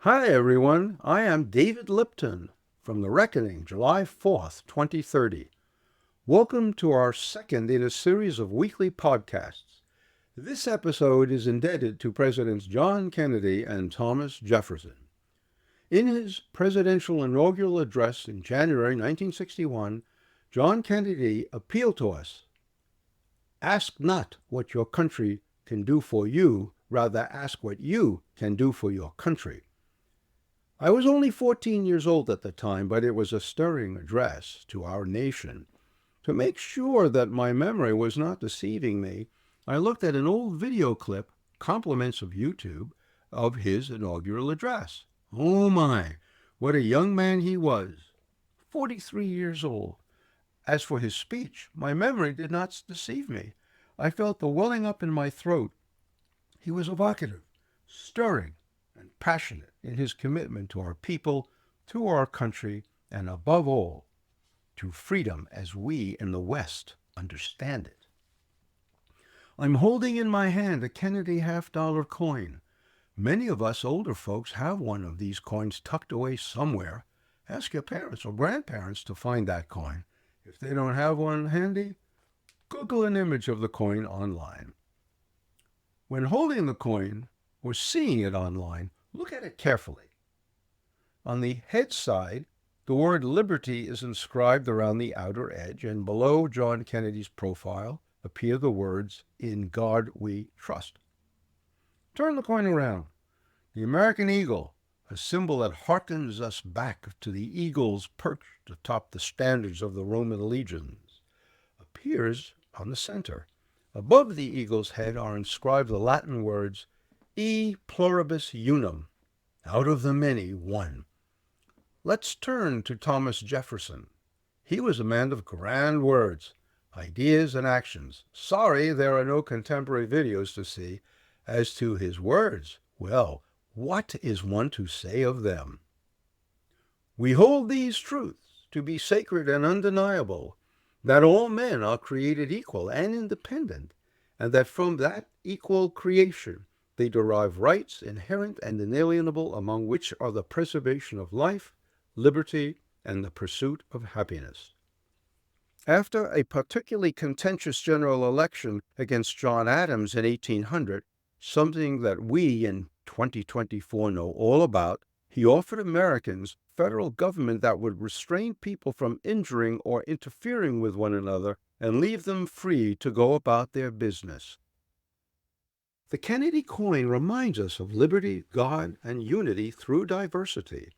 Hi, everyone. I am David Lipton from The Reckoning, July 4th, 2030. Welcome to our second in a series of weekly podcasts. This episode is indebted to Presidents John Kennedy and Thomas Jefferson. In his presidential inaugural address in January 1961, John Kennedy appealed to us. Ask not what your country can do for you, rather ask what you can do for your country. I was only 14 years old at the time, but it was a stirring address to our nation. To make sure that my memory was not deceiving me, I looked at an old video clip, compliments of YouTube, of his inaugural address. Oh my, what a young man he was, 43 years old. As for his speech, my memory did not deceive me. I felt the welling up in my throat. He was evocative, stirring, and passionate in his commitment to our people, to our country, and above all, to freedom as we in the West understand it. I'm holding in my hand a Kennedy half-dollar coin. Many of us older folks have one of these coins tucked away somewhere. Ask your parents or grandparents to find that coin. If they don't have one handy, Google an image of the coin online. When holding the coin, or seeing it online, look at it carefully. On the head side, the word liberty is inscribed around the outer edge, and below John Kennedy's profile appear the words, "In God we trust." Turn the coin around. The American eagle, a symbol that harkens us back to the eagles perched atop the standards of the Roman legions, appears on the center. Above the eagle's head are inscribed the Latin words, E pluribus unum, out of the many, one. Let's turn to Thomas Jefferson. He was a man of grand words, ideas, and actions. Sorry there are no contemporary videos to see. As to his words, well, what is one to say of them? We hold these truths to be sacred and undeniable, that all men are created equal and independent, and that from that equal creation they derive rights inherent and inalienable, among which are the preservation of life, liberty, and the pursuit of happiness. After a particularly contentious general election against John Adams in 1800, something that we in 2024 know all about, he offered Americans federal government that would restrain people from injuring or interfering with one another and leave them free to go about their business. The Kennedy coin reminds us of liberty, God, and unity through diversity.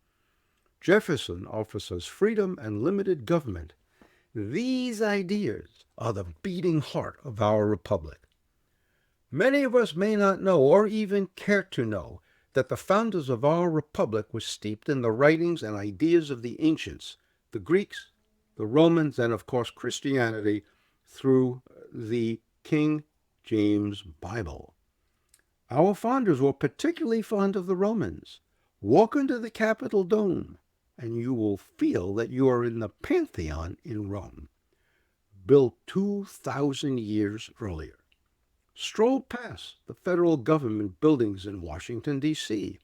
Jefferson offers us freedom and limited government. These ideas are the beating heart of our republic. Many of us may not know, or even care to know, that the founders of our republic were steeped in the writings and ideas of the ancients, the Greeks, the Romans, and of course Christianity through the King James Bible. Our founders were particularly fond of the Romans. Walk into the Capitol dome, and you will feel that you are in the Pantheon in Rome, built 2,000 years earlier. Stroll past the federal government buildings in Washington, D.C.,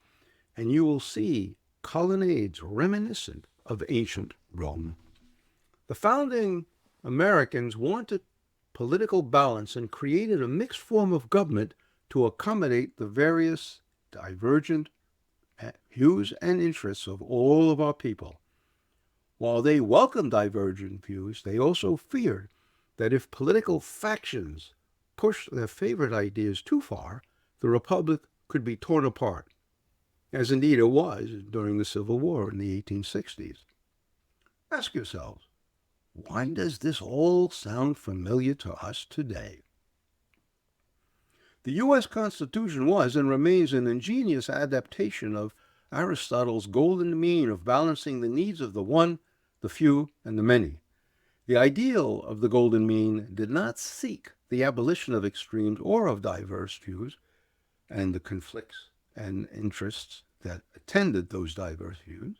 and you will see colonnades reminiscent of ancient Rome. The founding Americans wanted political balance and created a mixed form of government to accommodate the various divergent views and interests of all of our people. While they welcomed divergent views, they also feared that if political factions pushed their favorite ideas too far, the republic could be torn apart, as indeed it was during the Civil War in the 1860s. Ask yourselves, why does this all sound familiar to us today? The U.S. Constitution was and remains an ingenious adaptation of Aristotle's golden mean of balancing the needs of the one, the few, and the many. The ideal of the golden mean did not seek the abolition of extremes or of diverse views and the conflicts and interests that attended those diverse views.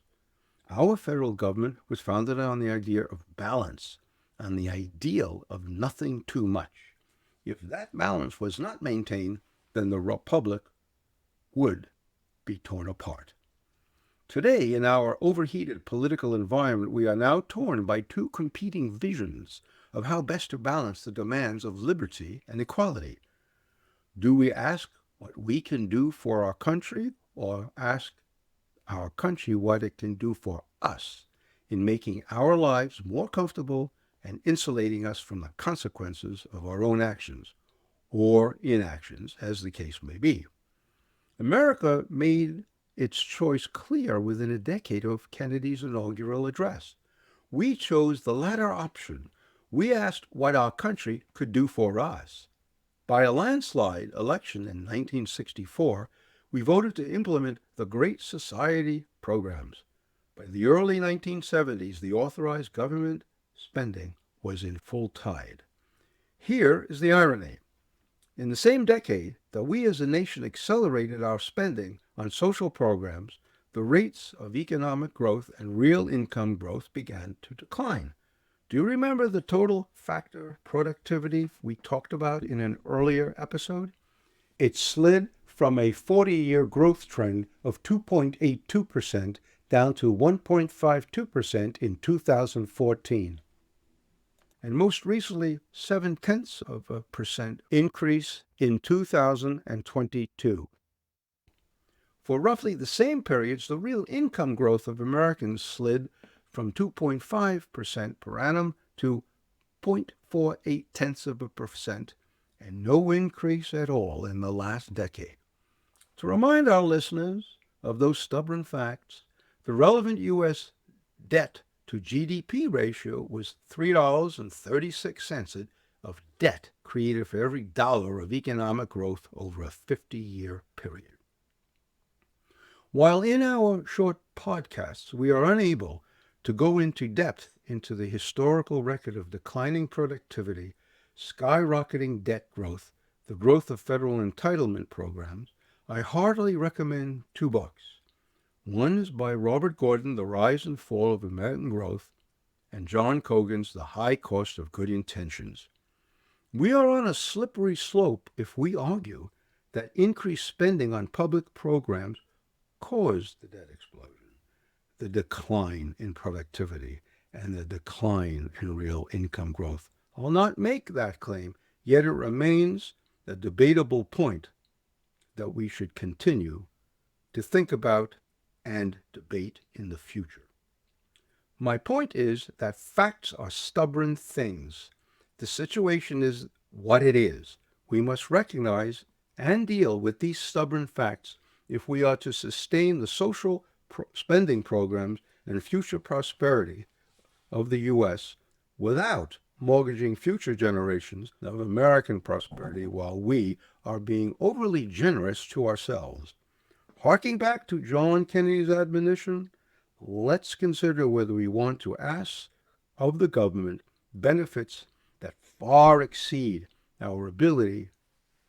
Our federal government was founded on the idea of balance, on the ideal of nothing too much. If that balance was not maintained, then the republic would be torn apart. Today, in our overheated political environment, we are now torn by two competing visions of how best to balance the demands of liberty and equality. Do we ask what we can do for our country, or ask our country what it can do for us in making our lives more comfortable and insulating us from the consequences of our own actions, or inactions, as the case may be? America made its choice clear within a decade of Kennedy's inaugural address. We chose the latter option. We asked what our country could do for us. By a landslide election in 1964, we voted to implement the Great Society programs. By the early 1970s, the authorized government spending was in full tide. Here is the irony. In the same decade that we as a nation accelerated our spending on social programs, the rates of economic growth and real income growth began to decline. Do you remember the total factor productivity we talked about in an earlier episode? It slid from a 40-year growth trend of 2.82% down to 1.52% in 2014. And most recently, 0.7% increase in 2022. For roughly the same periods, the real income growth of Americans slid from 2.5% per annum to 0.48%, and no increase at all in the last decade. To remind our listeners of those stubborn facts, the relevant U.S. debt to GDP ratio was $3.36 of debt created for every dollar of economic growth over a 50-year period. While in our short podcasts we are unable to go into depth into the historical record of declining productivity, skyrocketing debt growth, the growth of federal entitlement programs, I heartily recommend two books. One is by Robert Gordon, The Rise and Fall of American Growth, and John Cogan's The High Cost of Good Intentions. We are on a slippery slope if we argue that increased spending on public programs caused the debt explosion, the decline in productivity, and the decline in real income growth. I'll not make that claim, yet it remains a debatable point that we should continue to think about and debate in the future. My point is that facts are stubborn things. The situation is what it is. We must recognize and deal with these stubborn facts if we are to sustain the social spending programs and future prosperity of the U.S. without mortgaging future generations of American prosperity while we are being overly generous to ourselves. Harking back to John Kennedy's admonition, let's consider whether we want to ask of the government benefits that far exceed our ability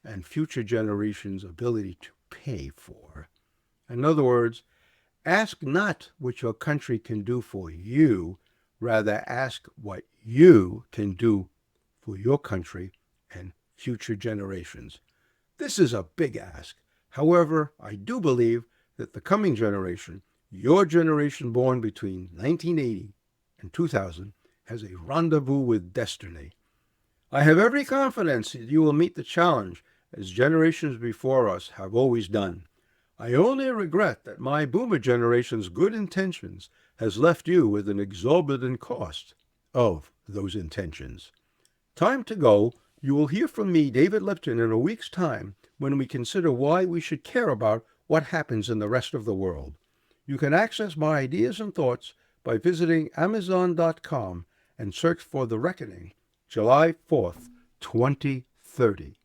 and future generations' ability to pay for. In other words, ask not what your country can do for you, rather ask what you can do for your country and future generations. This is a big ask. However, I do believe that the coming generation, your generation born between 1980 and 2000, has a rendezvous with destiny. I have every confidence that you will meet the challenge as generations before us have always done. I only regret that my boomer generation's good intentions has left you with an exorbitant cost of those intentions. Time to go. You will hear from me, David Lipton, in a week's time when we consider why we should care about what happens in the rest of the world. You can access my ideas and thoughts by visiting Amazon.com and search for The Reckoning, July 4th, 2030.